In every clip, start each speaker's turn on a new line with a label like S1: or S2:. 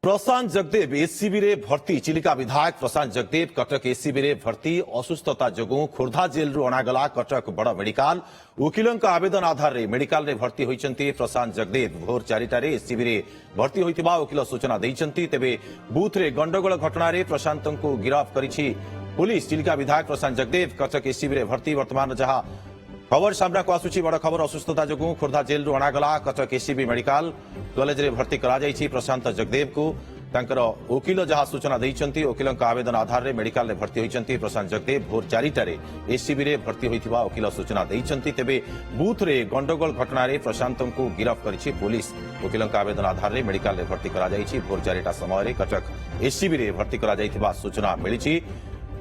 S1: प्रशांत Jagdev ACB रे भर्ती चिलिका विधायक प्रशांत जगदेव कटक एसीबी रे भर्ती असुस्थता जोगु खोर्धा जेल रु अणागला कटक बड़ मेडिकल वकिलों आवेदन आधार रे मेडिकल रे भर्ती होइचंती प्रशांत जगदेव भोर 4टारे एसीबी रे भर्ती होइतिबा वकिल सूचना दैचंती तेबे बूथ रे गंडगोल घटना रे प्रशांत को गिरफ्त करिछि पुलिस चिलिका विधायक प्रशांत जगदेव कटक एसीबी रे भर्ती वर्तमान जहां खबर सामना को आसुची बड़ खबर असुस्थता जोगु खोर्धा जेल रु अणागला कटक एसीबी मेडिकल कॉलेज रे भर्ती करा जायछि प्रशांत जगदेव को तांकर वकिल जहां सूचना दैचंती वकिलों आवेदन आधार रे मेडिकल रे भर्ती होइचंती प्रशांत जगदेव भोर 4टारे एसीबी रे भर्ती होइथिबा वकिल सूचना दैचंती तेबे बूथ रे गंडगोल घटना रे प्रशांत को गिरफ्त करिछि पुलिस वकिलों आवेदन आधार रे मेडिकल रे भर्ती करा जायछि भोर 4टा समय रे कटक एसीबी रे भर्ती करा जायथिबा सूचना मिलिछि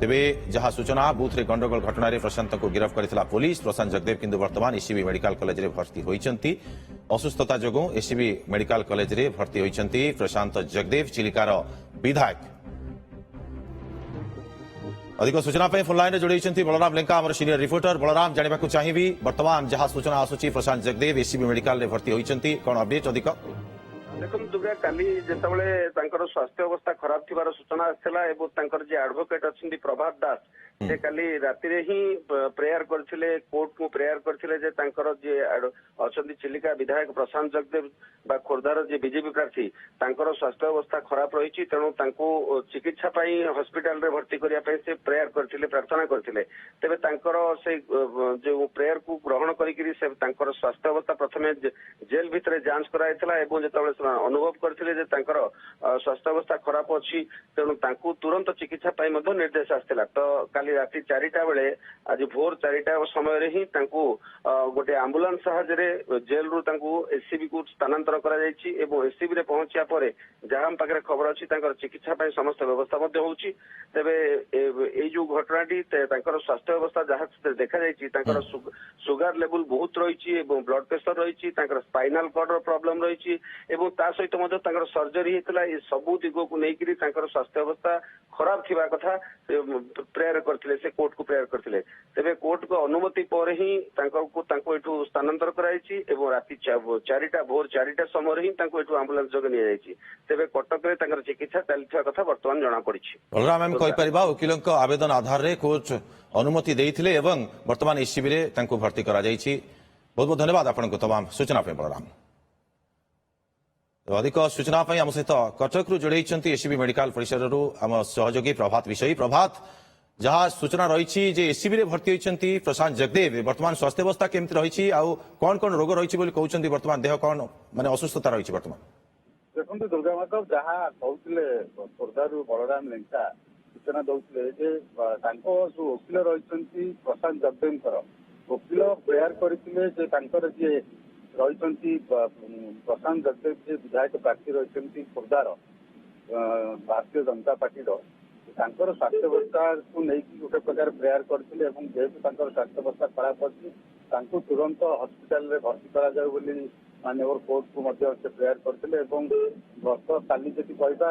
S1: तेबे जहां सूचना बूथ रे गंडगोल घटना रे प्रशांत को गिरफ्त करितला पुलिस प्रशांत जगदेव किंतु वर्तमान एसीबी मेडिकल कॉलेज रे भर्ती होइचंती असुस्थता जोगु एसीबी मेडिकल कॉलेज रे भर्ती होइचंती प्रशांत जगदेव चिलिकार विधायक अधिक सूचना पे फोन लाइन रे जोड़ैचंती बलराम लेंका हमर सीनियर रिपोर्टर बलराम जानिबा को चाहिबी वर्तमान जहां सूचना आसुची प्रशांत जगदेव एसीबी मेडिकल रे भर्ती होइचंती कोन अपडेट अधिक
S2: देखो दुर्गा काली जितेबाला स्वास्थ्य अवस्था खराब थी सूचना आसाला जे एडवोकेट अच्छा प्रभात दास से काली राति ही प्रेयर करथिले कोर्ट को प्रेयर करथिले जे तांकर जे अच्छा चिलिका विधायक प्रशांत जगदेव बा खोर्धार जे बीजेपी प्रार्थी तांकर स्वास्थ्य अवस्था खराब रही तेणु तांको चिकित्सा पाई हॉस्पिटल रे भर्ती करिया पे से प्रेयर करथिले प्रार्थना करथिले तेबे तांकर से जो प्रेयर को ग्रहण करिकरी से तांकर स्वास्थ्य अवस्था प्रथमे जेल भितरे जांच कराइतला एवं जेतेबेले अनुभव करथिले जे तांकर स्वास्थ्य अवस्था खराब अछि तेणु तांको तुरंत चिकित्सा पाई मध्ये निर्देश आस्थिला तो काली राति 4टा बेले आज भोर 4टा समय रे ही तांको गोटे एम्बुलेंस सहायरे जेल रु तांको एसीबी को स्थानांतर करा जायछि एवं एसीबी रे पहुंचिया परे जहां हम पाखरे खबर अछि तांकर चिकित्सा पाई समस्त व्यवस्था मध्ये होउछि तेबे एई जो घटनाटी तांकर स्वास्थ्य अवस्था जहां देखा जायछि तांकर सुगर लेवल बहुत रहिछि एवं ब्लड प्रेशर रहिछि तांकर स्पाइनल कॉर्ड रो प्रॉब्लम रहिछि एवं ता सहित मध्ये तांकर सर्जरी हेतला ए सबु दिगो को नेकिरी तांकर स्वास्थ्य अवस्था खराब थिबा कथा प्रेयर करथिले से कोर्ट को प्रेयर करथिले तेबे कोर्ट को अनुमति पर ही तांको एठू स्थानांतर कराइछि एवं राति 4टा भोर 4टा समय ही तांको एठू एम्बुलेंस जोगे निया जायछि तेबे कटक रे तांकर चिकित्सा चलथिबा कथा वर्तमान जणा पड़िछि
S1: बलराम हम कहि परिबा वकिलों आवेदन आधार रे कोर्ट अनुमति देइथिले एवं वर्तमान एसीबी रे तांको भर्ती करा जायछि बहुत बहुत धन्यवाद आपनको तमाम सूचना पे बलराम अधिक सूचना आम सहित कटक रु जोड़े एसीबी मेडिकल परिसर आम सहयोगी प्रभात विषयी प्रभात जहाँ सूचना रही एसीबी रे भर्ती होती प्रशांत जगदेव वर्तमान स्वास्थ्य अवस्था केमती रही कौन कौन रोग रही कहते वर्तमान देह कौन माने असुस्थता रही वर्तमान
S3: देखो दुर्गा माधव जहाँ कहते खोर्धारू बलराम लेंका सूचना दौले जो वकिल रही प्रशांत जगदेव वकिल प्रेयर करते जी रही प्रशांत जगदेव जी विधायक प्रार्थी रही खोर्धार भारतीय जनता पार्टी स्वास्थ्य अवस्था को लेकिन गोटे प्रकार प्रेयर करते जेहेतु स्वास्थ्य अवस्था खराब अच्छी तुरंत हॉस्पिटल रे भर्ती करा माननीय कोर्ट को प्रेयर करते गत काली जी कहवा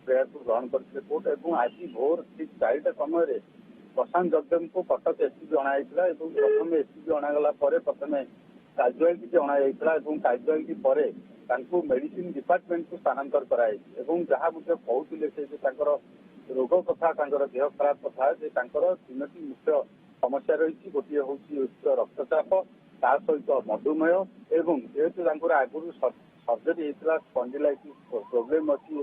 S3: प्रेयर को ग्रहण करते कोर्ट और आज भोर ठीक 4टा समय प्रशांत जगदेव को कटक एसीबी अणाइला प्रथम एसीबी अणागला प्रथम काजुआलिटी अणाइला काजुआलिटी पर मेडिसिन डिपार्टमेंट को स्थानांतर कराई जहाँ मुझे कहते से रोग कथा देह खराब कथा तीनोटी मुख्य समस्या रही गोटे हूँ उच्च रक्तचाप ता सहित मधुमेह एवं जेहेतु आगुरी सर्जरी होता स्पंडिलाइटिस प्रोब्लेम अच्छी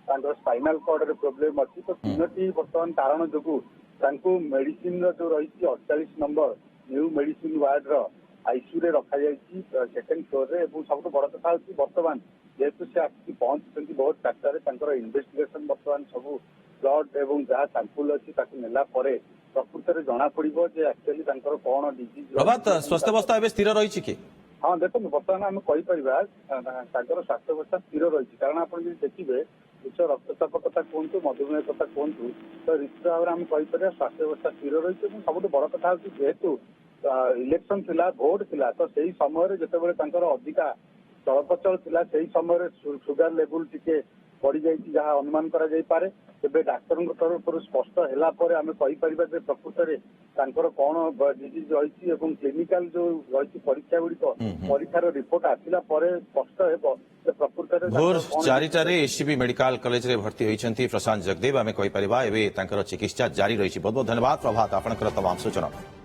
S3: स्पाइनल कॉर्ड रे प्रोब्लेम अच्छी तो तीनोटी बर्तमान कारण जो मेडिसिन जो रही 48 number new medicine ward ICU रे रखा जाइए सेकेंड फ्लोर रे सब बड़ कथा हूँ बर्तमान जेहेतु से आसिक पहुंची बहुत चार्टार इन्वेस्टिगेशन बर्तमान सब ब्लड एवं जहाँ सैंपल अच्छी नेला प्रकृत में जना पड़ो एक्चुअली कौन डिजीज
S1: स्वास्थ्य अवस्था स्थिर रही कि
S3: हाँ देखो बर्तमान आम कहीपर स्वास्थ्य अवस्था स्थिर रही कारण आप देखिए उच्च रक्तचाप कथा कहतु मधुमेह कथा कहतु तो निश्चित भाव में आम कहीपर स्वास्थ्य अवस्था स्थिर रही सब बड़ कथा हूँ जेहेतु इलेक्शन थिला भोट थिला तो सही समय जितेबाला अधिका ଚଳପ୍ରଚଳ ଥିଲା ସେଇ ସମୟରେ ସୁଗାର ଲେବୁଲ ଟିକେ ବଢିଯାଇଛି ଯାହା ଅନୁମାନ କରାଯାଇପାରେ। ତେବେ ଡାକ୍ତରଙ୍କ ତରଫରୁ ସ୍ପଷ୍ଟ ହେଲା ପରେ ଆମେ କହିପାରିବା ଯେ ପ୍ରକୃତରେ ତାଙ୍କର କଣ ଡିଜିଜ ରହିଛି ଏବଂ କ୍ଲିନିକାଲ ଯୋଉ ରହିଛି ପରୀକ୍ଷା ଗୁଡିକ ପରୀକ୍ଷାର ରିପୋର୍ଟ ଆସିଲା ପରେ ସ୍ପଷ୍ଟ ହେବ ଯେ ପ୍ରକୃତରେ
S1: ଭୋର
S3: ତାଙ୍କର କଣ
S1: 4টাରେ ଏସସିବି ମେଡିକାଲ କଲେଜରେ ଭର୍ତ୍ତି ହୋଇଛନ୍ତି ପ୍ରଶାନ୍ତ ଜଗଦେବ। ଆମେ କହିପାରିବା ଏବେ ତାଙ୍କର ଚିକିତ୍ସା ଜାରି ରହିଛି। ବହୁତ ବହୁତ ଧନ୍ୟବାଦ ପ୍ରଭାତ ଆପଣଙ୍କର ତମାମ ସୂଚନା।